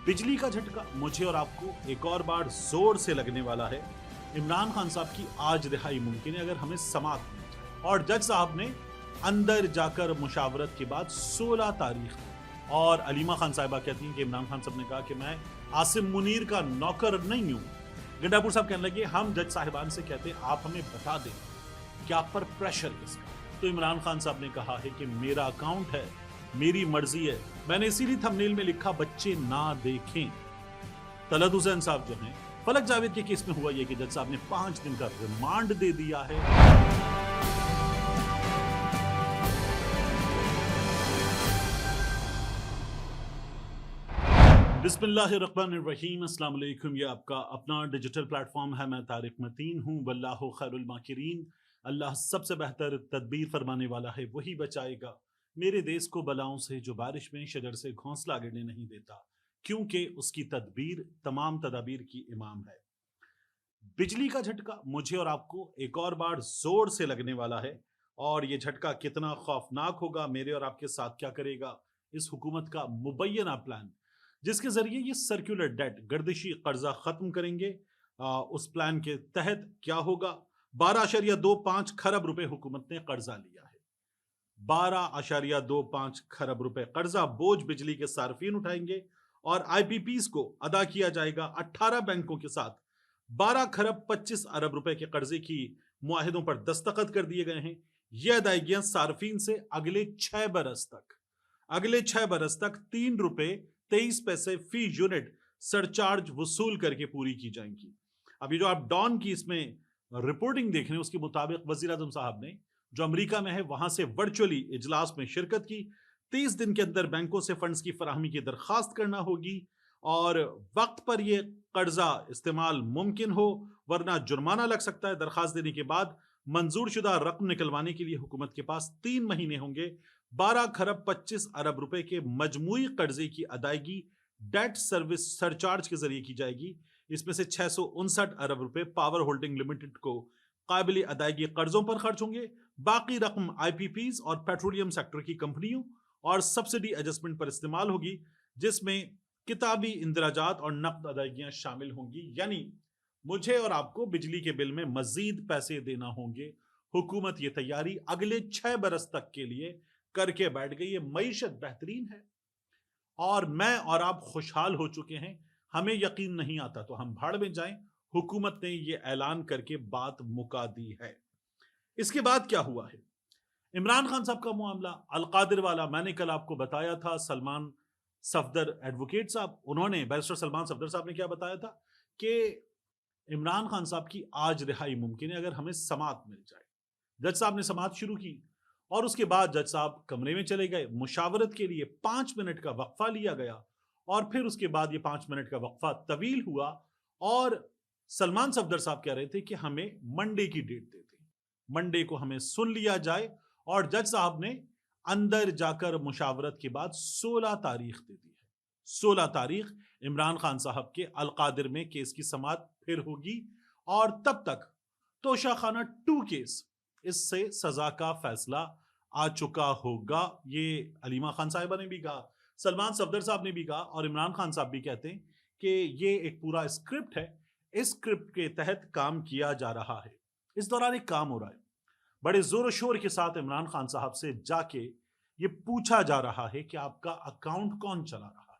बिजली का झटका मुझे और आपको एक और बार जोर से लगने वाला है। इमरान खान साहब की आज रिहाई मुमकिन है अगर हमें समाअत मिल जाए। और जज साहब ने अंदर जाकर मुशावरत के बाद 16 तारीख और अलीमा खान साहिबा कहती हैं कि इमरान खान साहब ने कहा कि मैं आसिम मुनीर का नौकर नहीं हूं। गंडापुर साहब कहने लगे हम जज साहिबान से कहते आप हमें बता दें कि आप पर प्रेशर किसका। तो इमरान खान साहब ने कहा है कि मेरा अकाउंट है, मेरी मर्जी है, मैंने इसीलिए थंबनेल में लिखा बच्चे ना देखें। तलत हुसैन साहब जो हैं, फलक जावेद के केस में हुआ यह कि जज साहब ने 5 दिन का रिमांड दे दिया है। बिस्मिल्लाहिर्रहमानिर्रहीम, अस्सलाम वालेकुम। ये आपका अपना डिजिटल प्लेटफॉर्म है, मैं तारिक मतीन हूँ। वल्लाहु खैरुल माकिरीन, अल्लाह सबसे बेहतर तदबीर फरमाने वाला है, वही बचाएगा मेरे देश को बलाओं से जो बारिश में शजर से घोंसला गिरने नहीं देता, क्योंकि उसकी तदबीर तमाम तदाबीर की इमाम है। बिजली का झटका मुझे और आपको एक और बार जोर से लगने वाला है, और ये झटका कितना खौफनाक होगा, मेरे और आपके साथ क्या करेगा, इस हुकूमत का मुबैना प्लान जिसके जरिए ये सर्कुलर डेट गर्दिशी कर्जा खत्म करेंगे। उस प्लान के तहत क्या होगा, 12.25 खरब रुपए हुकूमत ने कर्जा लिया है। 12.25 खरब रुपए कर्जा बोझ बिजली के सार्फिन उठाएंगे और आईपीपीज को अदा किया जाएगा 18 बैंकों के साथ। 12 खरब 25 अरब रुपए के कर्जे की मुआहिदों पर दस्तखत कर दिए गए हैं। ये अदायगियां सार्फिन से अगले 6 बरस तक 3 रुपए 23 पैसे फी यूनिट सरचार्ज वसूल करके पूरी की जाएंगी। अभी जो आप डॉन की इसमें रिपोर्टिंग देख रहे हैं उसके मुताबिक वजीर आजम साहब ने जो अमेरिका में है वहां से वर्चुअली इजलास में शिरकत की। 30 दिन के अंदर बैंकों से फंड्स की फराहमी की दरखास्त करना होगी और वक्त पर यह कर्जा इस्तेमाल मुमकिन हो, वरना जुर्माना लग सकता है। दरखास्त देने के बाद मंजूर शुदा रकम निकलवाने के लिए हुकूमत के पास 3 महीने होंगे। 12 खरब 25 अरब रुपए के मजमूई कर्जे की अदायगी डेट सर्विस सरचार्ज के जरिए की जाएगी। इसमें से 659 अरब रुपए पावर होल्डिंग लिमिटेड को काबिल अदायगी कर्जों पर खर्च होंगे। बाकी रकम आईपीपीज और पेट्रोलियम सेक्टर की कंपनियों और सब्सिडी एडजस्टमेंट पर इस्तेमाल होगी, जिसमें किताबी इंदराजात और नकद अदायगियां शामिल होंगी। यानी मुझे और आपको बिजली के बिल में मजीद पैसे देना होंगे। हुकूमत ये तैयारी अगले 6 बरस तक के लिए करके बैठ गई है। मईशत बेहतरीन है और मैं और आप खुशहाल हो चुके हैं। हमें यकीन नहीं आता तो हम भाड़ में जाएं। हुकूमत ने ये ऐलान करके बात मुका दी है। इसके बाद क्या हुआ है, इमरान खान साहब का मामला अलकादिर वाला, मैंने कल आपको बताया था। सलमान सफदर एडवोकेट साहब, उन्होंने बैरिस्टर सलमान सफदर साहब ने क्या बताया था कि इमरान खान साहब की आज रिहाई मुमकिन है अगर हमें समाअत मिल जाए। जज साहब ने समाअत शुरू की और उसके बाद जज साहब कमरे में चले गए। मुशावरत के लिए 5 मिनट का वक्फा लिया गया और फिर उसके बाद ये 5 मिनट का वक्फा तवील हुआ और सलमान सफदर साहब कह रहे थे कि हमें मंडे की डेट दे दें, मंडे को हमें सुन लिया जाए। और जज साहब ने अंदर जाकर मुशावरत के बाद 16 तारीख दे दी है। 16 तारीख इमरान खान साहब के अलकादिर में केस की समाअत फिर होगी और तब तक तोशाखाना 2 केस, इससे सजा का फैसला आ चुका होगा। ये अलीमा खान साहिबा ने भी कहा, सलमान सफदर साहब ने भी कहा और इमरान खान साहब भी कहते हैं कि ये एक पूरा स्क्रिप्ट है। इस स्क्रिप्ट के तहत काम किया जा रहा है। इस दौरान एक काम हो रहा है, बड़े जोर शोर के साथ इमरान खान साहब से जाके ये पूछा जा रहा है कि आपका अकाउंट कौन चला रहा है,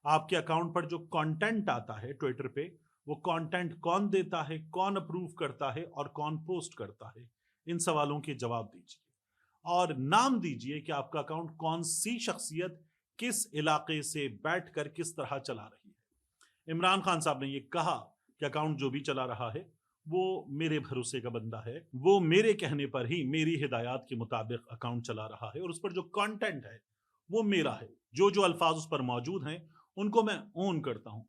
आपके अकाउंट पर जो कंटेंट आता है ट्विटर पे, वो कंटेंट कौन देता है, कौन अप्रूव करता है और कौन पोस्ट करता है। इन सवालों के जवाब दीजिए और नाम दीजिए कि आपका अकाउंट कौन सी शख्सियत किस इलाके से बैठकर किस तरह चला रही है। इमरान खान साहब ने ये कहा कि अकाउंट जो भी चला रहा है वो मेरे भरोसे का बंदा है, वो मेरे कहने पर ही, मेरी हिदायत के मुताबिक अकाउंट चला रहा है और उस पर जो कंटेंट है वो मेरा है। जो जो अल्फाज उस पर मौजूद हैं उनको मैं ओन करता हूं।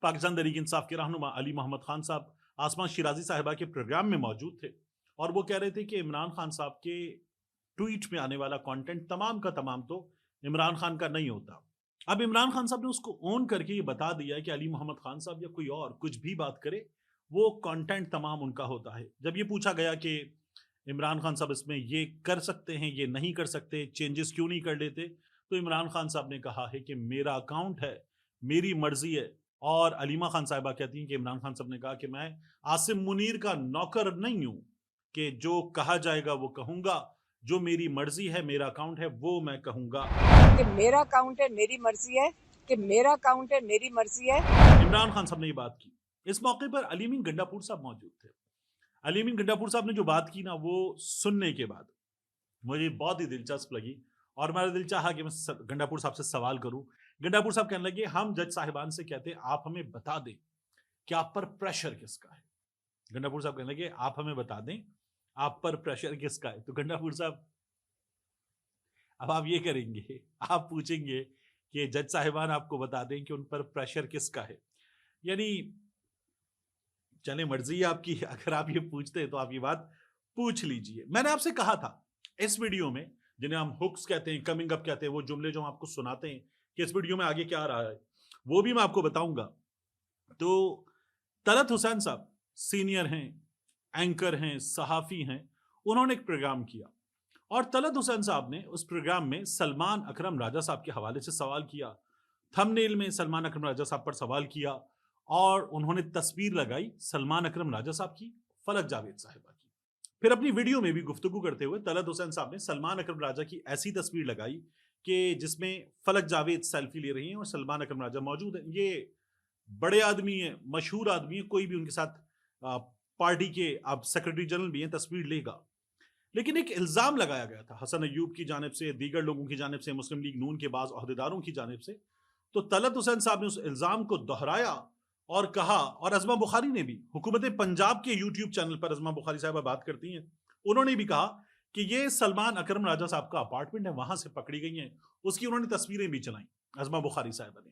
पाकिस्तान तहरीक इंसाफ के रहनुमा अली मोहम्मद खान साहब आसमा शिराजी साहिबा के प्रोग्राम में मौजूद थे और वो कह रहे थे कि इमरान खान साहब के ट्वीट में आने वाला कंटेंट तमाम का तमाम तो इमरान खान का नहीं होता। अब इमरान खान साहब ने उसको ओन करके ये बता दिया कि अली मोहम्मद खान साहब या कोई और कुछ भी बात करे, वो कंटेंट तमाम उनका होता है। जब ये पूछा गया कि इमरान खान साहब इसमें ये कर सकते हैं, ये नहीं कर सकते, चेंजेस क्यों नहीं कर लेते, तो इमरान खान साहब ने कहा है कि मेरा अकाउंट है, میری مرضی ہے. اور علیمہ خان صاحبہ کہتی ہیں کہ عمران خان صاحب نے کہا کہ میں عاصم منیر کا نوکر نہیں ہوں کہ جو کہا جائے گا وہ کہوں گا, جو میری مرضی ہے, میرا اکاؤنٹ ہے, وہ میں کہوں گا. کہ میرا اکاؤنٹ ہے, میری مرضی ہے, کہ میرا اکاؤنٹ ہے, میری مرضی ہے. عمران خان صاحب نے یہ بات کی. اس موقع پر علی امین گنڈا پور صاحب موجود تھے. علی امین گنڈا پور صاحب نے جو بات کی نا, وہ سننے کے بعد مجھے بہت ہی دلچسپ لگی, اور میرا دل چاہا کہ میں گنڈا پور صاحب سے سوال کروں. گنڈا پور صاحب کہنے لگے ہم جج صاحبان سے کہتے ہیں آپ ہمیں بتا دیں کہ آپ پر پریشر کس کا ہے. گنڈا پور صاحب کہنے لگے آپ ہمیں بتا دیں آپ پر پریشر کس کا ہے. تو گنڈا پور صاحب اب آپ یہ کریں گے, آپ پوچھیں گے کہ جج صاحبان آپ کو بتا دیں کہ ان پر پریشر کس کا ہے. یعنی چلے مرضی ہے آپ کی, اگر آپ یہ پوچھتے ہیں تو آپ یہ بات پوچھ لیجئے. میں نے آپ سے کہا تھا اس ویڈیو میں, جنہیں ہم ہکس کہتے ہیں, کمنگ اپ کہتے ہیں, وہ جملے جو ہم آپ کو سناتے ہیں کہ اس ویڈیو میں آگے کیا آ رہا ہے, وہ بھی میں آپ کو بتاؤں گا. تو طلعت حسین صاحب سینئر ہیں, اینکر ہیں, صحافی ہیں, انہوں نے ایک پروگرام کیا, اور طلعت حسین صاحب نے اس پروگرام میں سلمان اکرم راجہ صاحب کے حوالے سے سوال کیا. تھم نیل میں سلمان اکرم راجہ صاحب پر سوال کیا, اور انہوں نے تصویر لگائی سلمان اکرم راجہ صاحب کی, فلک جاوید صاحبہ کی. پھر اپنی ویڈیو میں بھی گفتگو کرتے ہوئے طلعت حسین صاحب نے سلمان اکرم راجہ کی ایسی تصویر لگائی کہ جس میں فلک جاوید سیلفی لے رہی ہیں اور سلمان اکرم راجہ موجود ہیں. یہ بڑے آدمی ہیں, مشہور آدمی ہیں, کوئی بھی ان کے ساتھ پارٹی کے اب سیکرٹری جنرل بھی ہیں, تصویر لے گا. لیکن ایک الزام لگایا گیا تھا حسن ایوب کی جانب سے, دیگر لوگوں کی جانب سے, مسلم لیگ نون کے بعض عہدیداروں کی جانب سے. تو طلعت حسین صاحب نے اس الزام کو دہرایا اور کہا, اور ازما بخاری نے بھی, حکومت پنجاب کے یوٹیوب چینل پر ازما بخاری صاحبہ بات کرتی ہیں, انہوں نے بھی کہا کہ یہ سلمان اکرم راجہ صاحب کا اپارٹمنٹ ہے, وہاں سے پکڑی گئی ہیں, اس کی انہوں نے تصویریں بھی چلائیں ازما بخاری صاحبہ نے.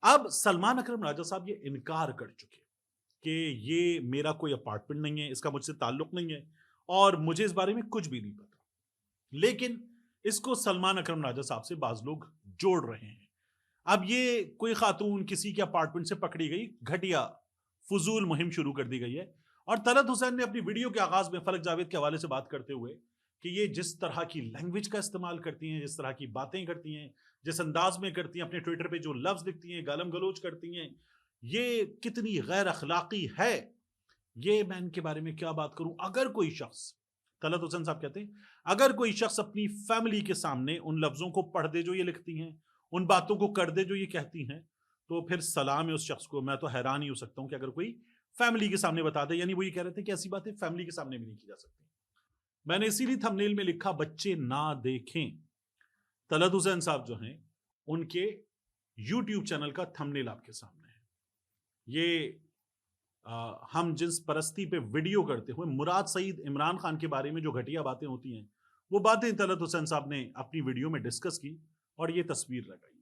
اب سلمان اکرم راجہ صاحب یہ انکار کر چکے کہ یہ میرا کوئی اپارٹمنٹ نہیں ہے, اس کا مجھ سے تعلق نہیں ہے, اور مجھے اس بارے میں کچھ بھی نہیں پتا. لیکن اس کو سلمان اکرم راجہ صاحب سے بعض لوگ جوڑ رہے ہیں. اب یہ کوئی خاتون کسی کے اپارٹمنٹ سے پکڑی گئی, گھٹیا فضول مہم شروع کر دی گئی ہے. اور طلعت حسین نے اپنی ویڈیو کے آغاز میں فلک جاوید کے حوالے سے بات کرتے ہوئے کہ یہ جس طرح کی لینگویج کا استعمال کرتی ہیں, جس طرح کی باتیں کرتی ہیں, جس انداز میں کرتی ہیں, اپنے ٹویٹر پہ جو لفظ لکھتی ہیں, گالم گلوچ کرتی ہیں, یہ کتنی غیر اخلاقی ہے. یہ میں ان کے بارے میں کیا بات کروں. اگر کوئی شخص, طلعت حسین صاحب کہتے ہیں, اگر کوئی شخص اپنی فیملی کے سامنے ان لفظوں کو پڑھ دے جو یہ لکھتی ہیں, ان باتوں کو کر دے جو یہ کہتی ہیں, تو پھر سلام ہے اس شخص کو. میں تو حیران ہی ہو سکتا ہوں کہ اگر کوئی فیملی کے سامنے بتا دے, یعنی وہ یہ کہہ رہے تھے کہ ایسی باتیں فیملی کے سامنے بھی نہیں کی جا سکتی. میں نے اسی لیے تھم نیل میں لکھا بچے نہ دیکھیں. طلعت حسین صاحب جو ہیں ان کے یوٹیوب چینل کا تھم نیل آپ کے سامنے ہے. یہ ہم جنس پرستی پہ ویڈیو کرتے ہوئے مراد سعید عمران خان کے بارے میں جو گھٹیا باتیں ہوتی ہیں, وہ باتیں طلعت حسین صاحب نے اپنی ویڈیو میں ڈسکس کی اور یہ تصویر لگائی.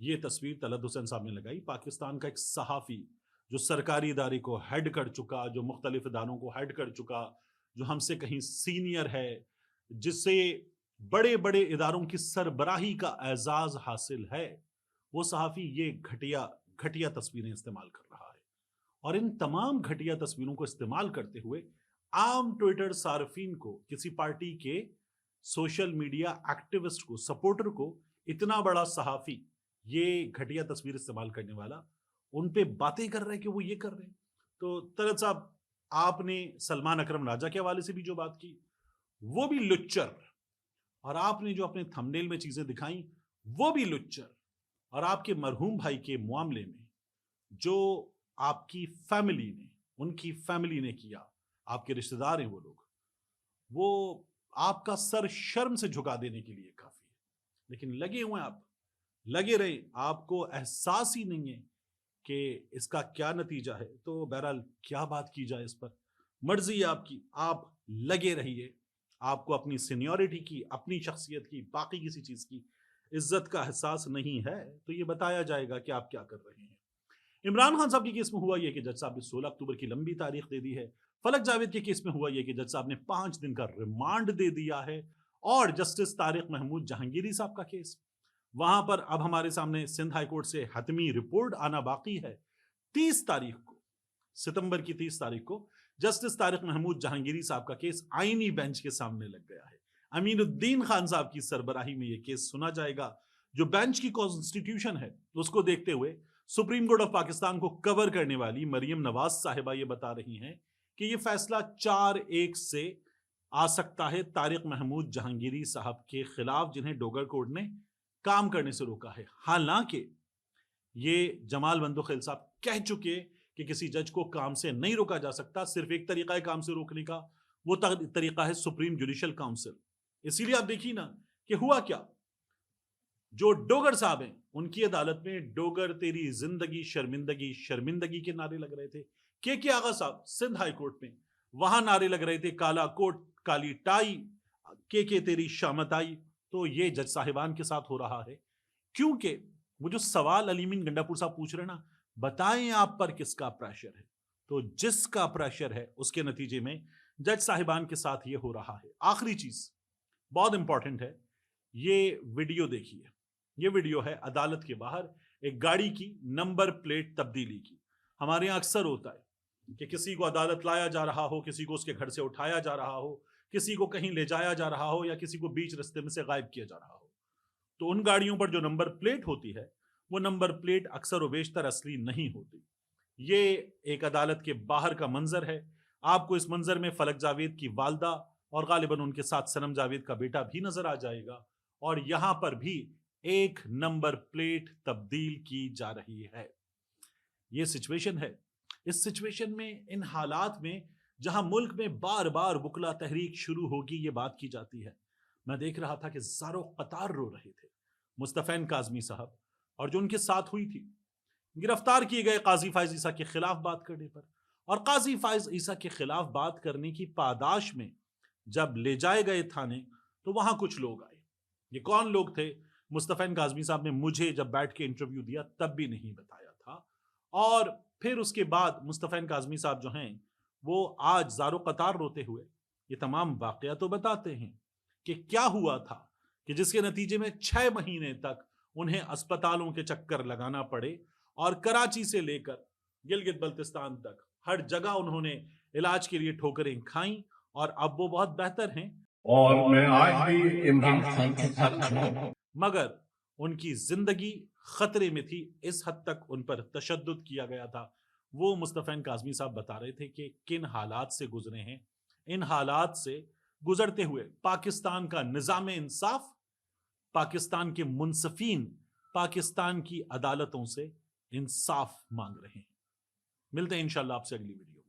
یہ تصویر طلعت حسین صاحب نے لگائی. پاکستان کا ایک صحافی جو سرکاری ادارے کو ہیڈ کر چکا, جو مختلف اداروں کو ہیڈ کر چکا, جو ہم سے کہیں سینئر ہے, جس سے بڑے بڑے اداروں کی سربراہی کا اعزاز حاصل ہے, وہ صحافی یہ گھٹیا تصویریں استعمال کر رہا ہے. اور ان تمام گھٹیا تصویروں کو استعمال کرتے ہوئے عام ٹویٹر صارفین کو, کسی پارٹی کے سوشل میڈیا ایکٹیوسٹ کو, سپورٹر کو, اتنا بڑا صحافی, یہ گھٹیا تصویر استعمال کرنے والا, ان پہ باتیں کر رہے کہ وہ یہ کر رہے ہیں. تو طلعت صاحب, آپ نے سلمان اکرم راجہ کے حوالے سے بھی جو بات کی وہ بھی لچر, اور آپ نے جو اپنے تھم نیل میں چیزیں دکھائیں وہ بھی لچر, اور آپ کے مرحوم بھائی کے معاملے میں جو آپ کی فیملی نے, ان کی فیملی نے کیا, آپ کے رشتہ دار ہیں وہ لوگ, وہ آپ کا سر شرم سے جھکا دینے کے لیے کافی ہے. لیکن لگے ہوئے آپ, لگے رہے, آپ کو احساس ہی نہیں ہے کہ اس کا کیا نتیجہ ہے. تو بہرحال کیا بات کی جائے اس پر, مرضی ہے آپ کی, آپ لگے رہیے. آپ کو اپنی سینیورٹی کی, اپنی شخصیت کی, باقی کسی چیز کی عزت کا احساس نہیں ہے تو یہ بتایا جائے گا کہ آپ کیا کر رہے ہیں. عمران خان صاحب کے کیس میں ہوا یہ کہ جج صاحب نے 16 اکتوبر کی لمبی تاریخ دے دی ہے. فلک جاوید کے کیس میں ہوا یہ کہ جج صاحب نے 5 دن کا ریمانڈ دے دیا ہے. اور جسٹس طارق محمود جہانگیری صاحب کا کیس, وہاں پر اب ہمارے سامنے سندھ ہائی کورٹ سے حتمی رپورٹ آنا باقی ہے. 30 تاریخ کو, ستمبر کی 30 تاریخ کو جسٹس طارق محمود جہانگیری صاحب کا کیس آئینی بینچ کے سامنے لگ گیا ہے. امین الدین خان صاحب کی سربراہی میں یہ کیس سنا جائے گا. जो बेंच की कॉन्स्टिट्यूशन है उसको देखते हुए सुप्रीम कोर्ट ऑफ पाकिस्तान को कवर करने वाली मरियम नवाज साहिबा ये बता रही हैं कि ये फैसला 4-1 से आ सकता है तारिक महमूद जहांगीरी साहब के खिलाफ, जिन्हें डोगर कोर्ट ने काम करने से रोका है। हालांकि ये जमाल बंदोखेल साहब कह चुके कि किसी जज को काम से नहीं रोका जा सकता, सिर्फ एक तरीका है काम से रोकने का, वो तरीका है सुप्रीम जुडिशियल काउंसिल। इसीलिए आप देखिए ना कि हुआ क्या, जो डोगर साहब हैं उनकी अदालत में डोगर तेरी जिंदगी शर्मिंदगी शर्मिंदगी के नारे लग रहे थे। के आगा साहब सिंध हाई कोर्ट में, वहां नारे लग रहे थे काला कोट काली टाई, के तेरी शामत आई। तो ये जज साहिबान के साथ हो रहा है, क्योंकि वो जो सवाल अलीमीन गंडापुर साहब पूछ रहे हैं ना, बताएं आप पर किसका प्रेशर है, तो जिसका प्रेशर है उसके नतीजे में जज साहिबान के साथ ये हो रहा है। आखिरी चीज बहुत इंपॉर्टेंट है, ये वीडियो देखिए। ये वीडियो है अदालत के बाहर एक गाड़ी की नंबर प्लेट तब्दीली की। हमारे यहां अक्सर होता है कि किसी को अदालत लाया जा रहा हो, किसी को उसके घर से उठाया जा रहा हो, किसी को कहीं ले जाया जा रहा हो, या किसी को बीच रास्ते में से गायब किया जा रहा हो, तो उन गाड़ियों पर जो नंबर प्लेट होती है वो नंबर प्लेट अक्सर व बेशतर असली नहीं होती। ये एक अदालत के बाहर का मंजर है। आपको इस मंजर में फलक जावेद की वालदा और गालिबन उनके साथ सनम जावेद का बेटा भी नजर आ जाएगा, और यहां पर भी एक नंबर प्लेट तब्दील की जा रही है। ये सिचुएशन है। इस सिचुएशन में, इन हालात में जहां मुल्क में बार बार बुकला तहरीक शुरू होगी, ये बात की जाती है। मैं देख रहा था कि ज़ारो कतार रो रहे थे मुस्तफैन काज़मी साहब और जो उनके साथ हुई थी, गिरफ्तार किए गए काजी फाइज ईसा के खिलाफ बात करने पर, और काजी फाइज ईसा के खिलाफ बात करने की पादाश में जब ले जाए गए थाने, तो वहां कुछ लोग आए। ये कौन लोग थे, मुस्तफैन काज़मी साहब ने मुझे जब बैठ के इंटरव्यू दिया तब भी नहीं बताया था, और फिर उसके बाद मुस्तफैन काज़मी साहब जो हैं वो आज ज़ारो कतार रोते हुए ये तमाम वाक़या तो बताते हैं कि क्या हुआ था, कि जिसके नतीजे में 6 महीने तक उन्हें अस्पतालों के चक्कर लगाना पड़े, और कराची से लेकर गिलगित बल्तिस्तान तक हर जगह उन्होंने इलाज के लिए ठोकरें खाई, और अब वो बहुत बेहतर हैं। और मैं आज भी इमरान खान के साथ हूं, मगर उनकी जिंदगी खतरे में थी, इस हद तक उन पर तशद्दुद किया गया था। वो मुस्तफैन काज़मी साहब बता रहे थे कि किन हालात से गुजरे हैं। इन हालात से गुजरते हुए पाकिस्तान का निज़ाम इंसाफ, पाकिस्तान के मुंसफीन, पाकिस्तान की अदालतों से इंसाफ मांग रहे हैं। मिलते हैं इंशाल्लाह आपसे अगली वीडियो।